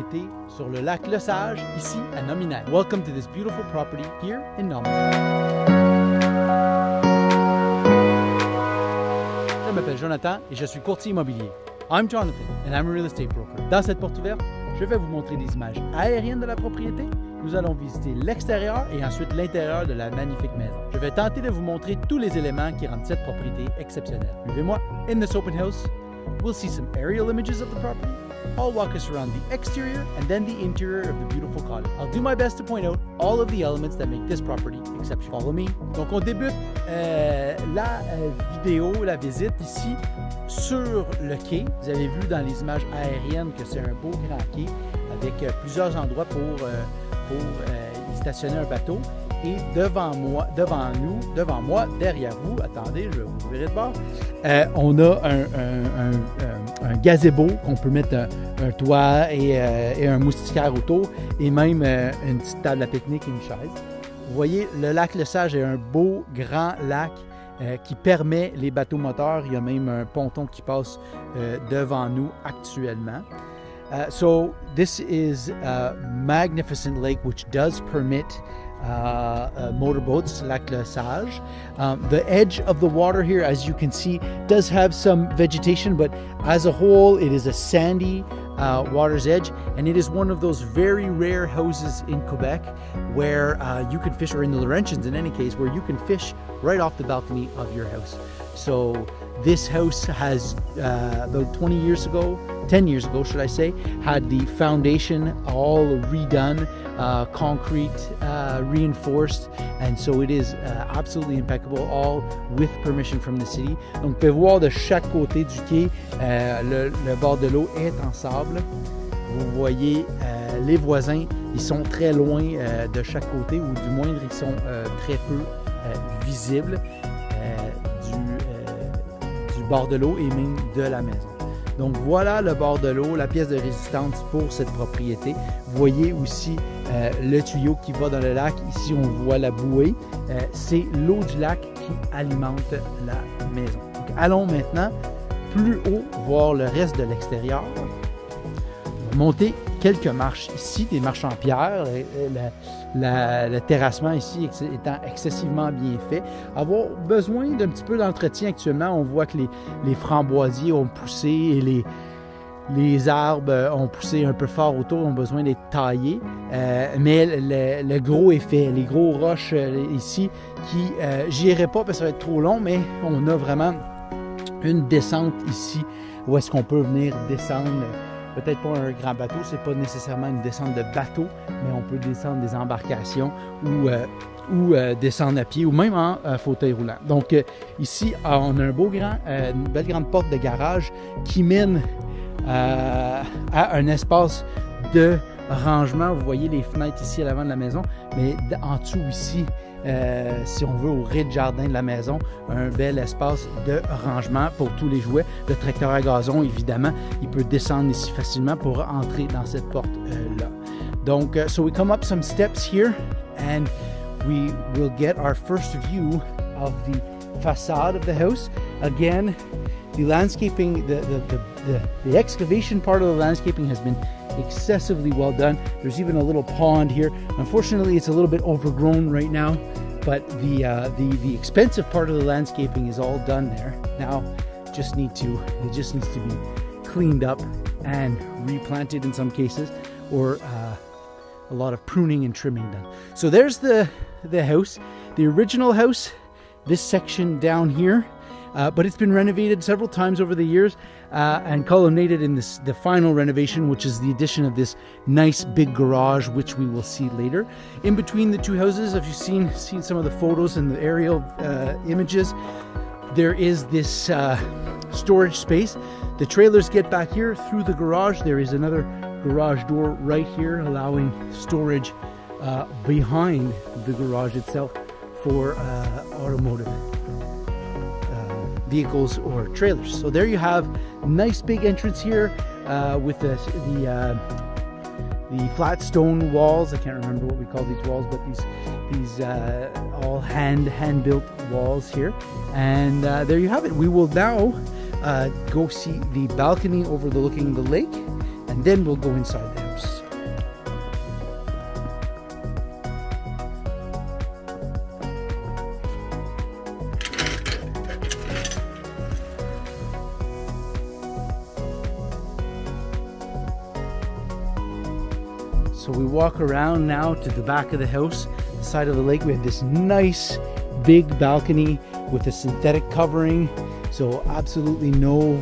propriété sur le lac Le Sage, ici à Nominal. Welcome to this beautiful property here in Nominal. Je m'appelle Jonathan et je suis courtier immobilier. I'm Jonathan and I'm a real estate broker. Dans cette porte ouverte, je vais vous montrer des images aériennes de la propriété. Nous allons visiter l'extérieur et ensuite l'intérieur de la magnifique maison. Je vais tenter de vous montrer tous les éléments qui rendent cette propriété exceptionnelle. Suivez-moi. In this open house, we'll see some aerial images of the property. I'll walk us around the exterior and then the interior of the beautiful cottage. I'll do my best to point out all of the elements that make this property exceptional. Follow me. Donc on débute la vidéo, la visite ici sur le quai. Vous avez vu dans les images aériennes que c'est un beau grand quai avec plusieurs endroits pour y stationner un bateau. Et devant moi, derrière vous, attendez, je vous verrai de bord, on a un gazebo qu'on peut mettre un toit et un moustiquaire autour et même une petite table à pique-nique et une chaise. Vous voyez, le lac Le Sage est un beau, grand lac qui permet les bateaux moteurs. Il y a même un ponton qui passe devant nous actuellement. So this is a magnificent lake which does permit motorboats, Lac Le Sage. The edge of the water here, as you can see, does have some vegetation, but as a whole, it is a sandy water's edge, and it is one of those very rare houses in Quebec where you can fish, or in the Laurentians in any case, where you can fish right off the balcony of your house. So this house has about 10 years ago, should I say, had the foundation all redone, concrete reinforced, and so it is absolutely impeccable, all with permission from the city. Donc, vous pouvez voir de chaque côté du quai, le bord de l'eau est en sable. Vous voyez les voisins, ils sont très loin de chaque côté, ou du moindre, ils sont très peu visibles du bord de l'eau et même de la maison. Donc voilà le bord de l'eau, la pièce de résistance pour cette propriété. Vous voyez aussi le tuyau qui va dans le lac. Ici, on voit la bouée. C'est l'eau du lac qui alimente la maison. Donc, allons maintenant plus haut voir le reste de l'extérieur. On va monter quelques marches ici, des marches en pierre. Le terrassement ici étant excessivement bien fait. Avoir besoin d'un petit peu d'entretien actuellement. On voit que les framboisiers ont poussé et les arbres ont poussé un peu fort autour, ont besoin d'être taillés. Mais le gros est fait. Les gros roches ici qui, j'y irai pas parce que ça va être trop long, mais on a vraiment une descente ici où est-ce qu'on peut venir descendre. Peut-être pas un grand bateau, c'est pas nécessairement une descente de bateau, mais on peut descendre des embarcations ou descendre à pied ou même en fauteuil roulant. Donc ici, on a une belle grande porte de garage qui mène à un espace de rangement. Vous voyez les fenêtres ici à l'avant de la maison, mais en dessous ici, si on veut, au rez-de-jardin de la maison, un bel espace de rangement pour tous les jouets. Le tracteur à gazon, évidemment, il peut descendre ici facilement pour entrer dans cette porte-là. Donc, so we come up some steps here and we will get our first view of the facade of the house. Again, the landscaping, the excavation part of the landscaping has been excessively well done. There's even a little pond here. Unfortunately, it's a little bit overgrown right now, but the expensive part of the landscaping is all done there. Now, it just needs to be cleaned up and replanted in some cases, or a lot of pruning and trimming done. So there's the house, the original house, this section down here. But it's been renovated several times over the years and culminated in the final renovation, which is the addition of this nice big garage, which we will see later. In between the two houses, if you've seen some of the photos and the aerial images, there is this storage space. The trailers get back here through the garage. There is another garage door right here, allowing storage behind the garage itself for automotive vehicles or trailers. So there you have nice big entrance here with the flat stone walls. I can't remember what we call these walls, but these all hand-built walls here. And there you have it. We will now go see the balcony overlooking the lake, and then we'll go inside the house. So we walk around now to the back of the house, the side of the lake. We have this nice big balcony with a synthetic covering. So absolutely no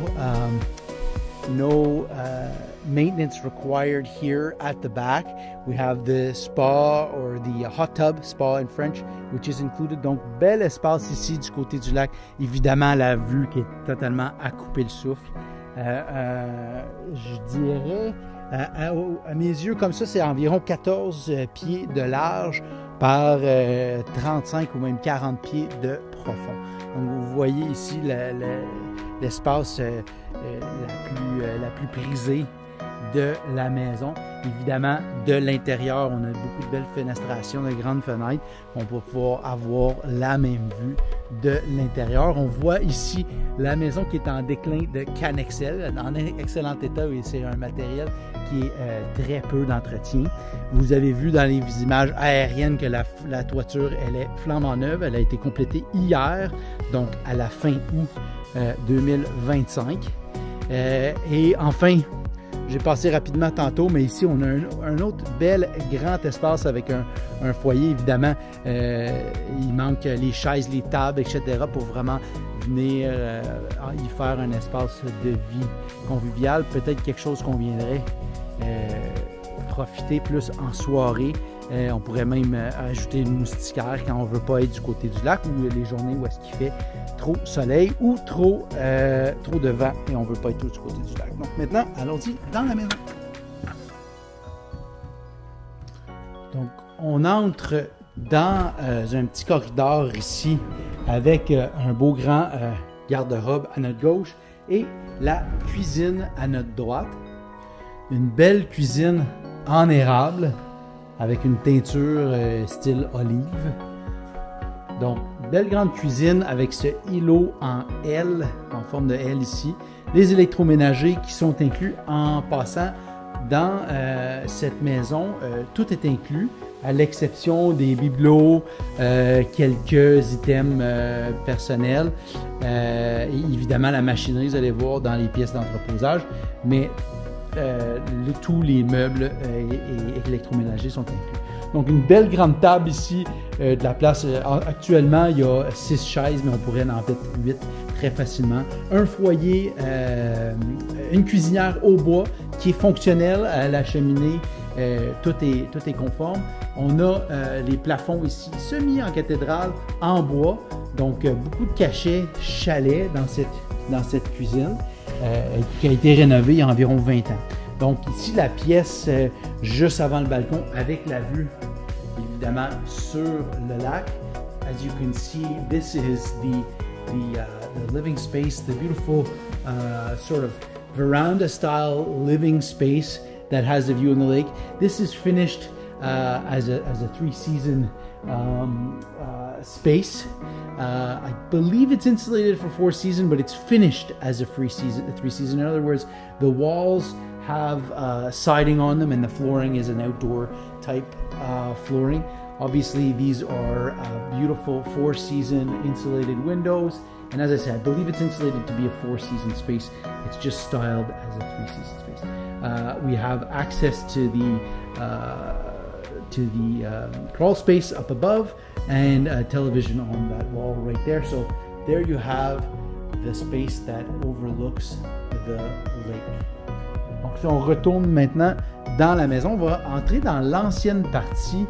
maintenance required here at the back. We have the spa or the hot tub, spa in French, which is included. Donc, bel espace ici du côté du lac. Évidemment, la vue qui est totalement à couper le souffle. Je dirais, à mes yeux, comme ça, c'est environ 14 pieds de large par 35 ou même 40 pieds de profond. Donc, vous voyez ici l'espace la plus prisée de la maison. Évidemment, de l'intérieur, on a beaucoup de belles fenestrations, de grandes fenêtres. On va pouvoir avoir la même vue de l'intérieur. On voit ici la maison qui est en déclin de Canexel, en excellent état, et c'est un matériel qui est très peu d'entretien. Vous avez vu dans les images aériennes que la toiture, elle est flambant neuve. Elle a été complétée hier, donc à la fin août 2025. Et enfin, j'ai passé rapidement tantôt, mais ici on a un autre bel grand espace avec un foyer. Évidemment, il manque les chaises, les tables, etc. pour vraiment venir y faire un espace de vie convivial. Peut-être quelque chose qu'on viendrait profiter plus en soirée. On pourrait même ajouter une moustiquaire quand on ne veut pas être du côté du lac, ou les journées où est-ce qu'il fait trop soleil ou trop de vent et on ne veut pas être du côté du lac. Donc maintenant, allons-y dans la maison. Donc on entre dans un petit corridor ici avec un beau grand garde-robe à notre gauche et la cuisine à notre droite. Une belle cuisine en érable avec une teinture style olive. Donc, belle grande cuisine avec ce îlot en L, en forme de L ici. Les électroménagers qui sont inclus. En passant, dans cette maison, tout est inclus, à l'exception des bibelots, quelques items personnels. Et évidemment, la machinerie, vous allez voir dans les pièces d'entreposage. Mais tous les meubles et électroménagers sont inclus. Donc, une belle grande table ici, de la place. Actuellement, il y a 6 chaises, mais on pourrait en mettre 8 très facilement. Un foyer, une cuisinière au bois qui est fonctionnelle à la cheminée. Tout est conforme. On a les plafonds ici, semi en cathédrale, en bois. Donc, beaucoup de cachets chalets dans cette cuisine. Qui a été rénovée il y a environ 20 ans. Donc ici, la pièce juste avant le balcon avec la vue, évidemment, sur le lac. As you can see, this is the living space, the beautiful sort of veranda-style living space that has a view on the lake. This is finished as a 3-season space. I believe it's insulated for 4 seasons, but it's finished as a 3-season. In other words, the walls have siding on them and the flooring is an outdoor type flooring. Obviously, these are beautiful 4-season insulated windows. And as I said, I believe it's insulated to be a 4-season space. It's just styled as a 3-season space. We have access to the crawl space up above and a television on that wall right there. So there you have the space that overlooks the lake. Donc si on retourne maintenant dans la maison, on va entrer dans l'ancienne partie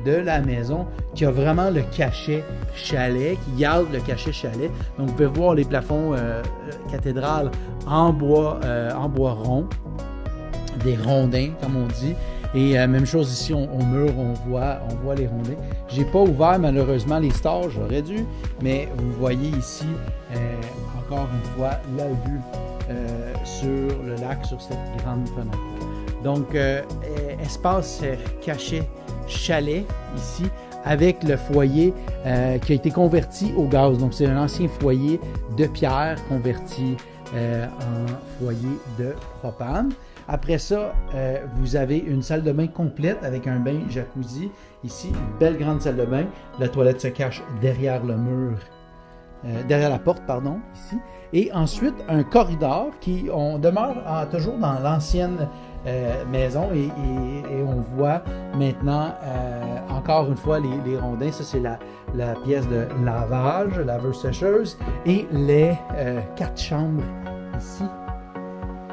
de la maison qui a vraiment le cachet chalet, qui garde le cachet chalet. Donc vous pouvez voir les plafonds cathédrales en bois rond, des rondins comme on dit. Et même chose ici au mur, on voit les rondins. J'ai pas ouvert malheureusement les stores, j'aurais dû, mais vous voyez ici encore une fois la vue sur le lac, sur cette grande fenêtre. Donc espace caché chalet ici avec le foyer qui a été converti au gaz. Donc c'est un ancien foyer de pierre converti en foyer de propane. Après ça, vous avez une salle de bain complète avec un bain jacuzzi. Ici, une belle grande salle de bain. La toilette se cache derrière le mur, derrière la porte, pardon, ici. Et ensuite, un corridor on demeure toujours dans l'ancienne maison et on voit maintenant encore une fois les rondins. Ça c'est la pièce de lavage, laveuse-sécheuse et les 4 chambres ici.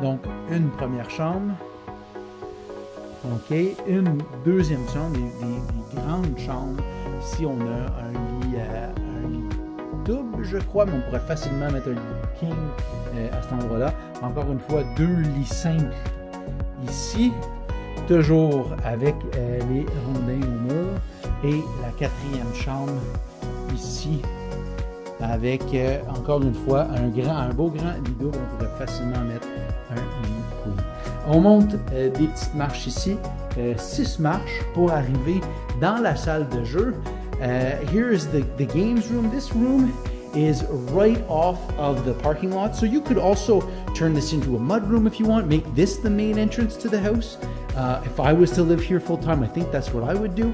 Donc une première chambre, ok, une deuxième chambre, des grandes chambres. Ici on a un lit double, je crois, mais on pourrait facilement mettre un lit king à cet endroit-là. Encore une fois, 2 lits simples ici, toujours avec les rondins au mur, et la 4e chambre ici avec encore une fois un beau grand lit double. On pourrait facilement mettre un lit queen. On monte des petites marches ici, 6 marches pour arriver dans la salle de jeu. Here is the games room. This room is right off of the parking lot, so you could also turn this into a mud room if you want, make this the main entrance to the house. If I was to live here full time, I think that's what I would do.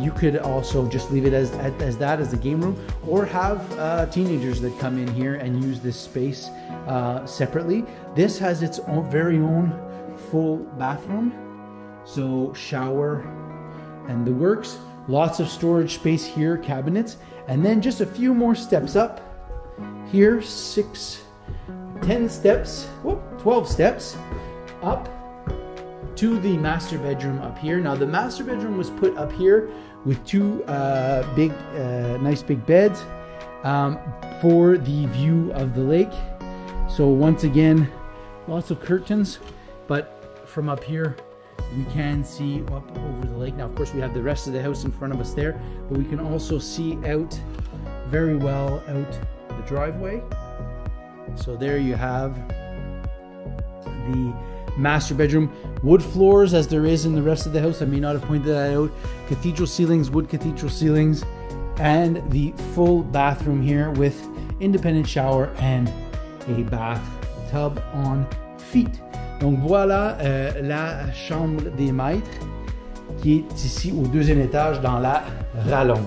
You could also just leave it as the game room, or have teenagers that come in here and use this space separately. This has its very own full bathroom, so shower and the works. Lots of storage space here, cabinets, and then just a few more steps up. Here, 10 steps, 12 steps up to the master bedroom up here. Now the master bedroom was put up here with 2 nice big beds for the view of the lake. So once again, lots of curtains, but from up here, we can see up over the lake. Now, of course, we have the rest of the house in front of us there, but we can also see out very well out the driveway. So there you have the master bedroom. Wood floors, as there is in the rest of the house. I may not have pointed that out. Cathedral ceilings, wood cathedral ceilings, and the full bathroom here with independent shower and a bathtub en feet. Donc voilà la chambre des maîtres qui est ici au 2e étage dans la rallonge.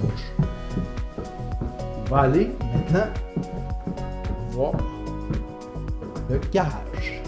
On va aller maintenant voir le garage.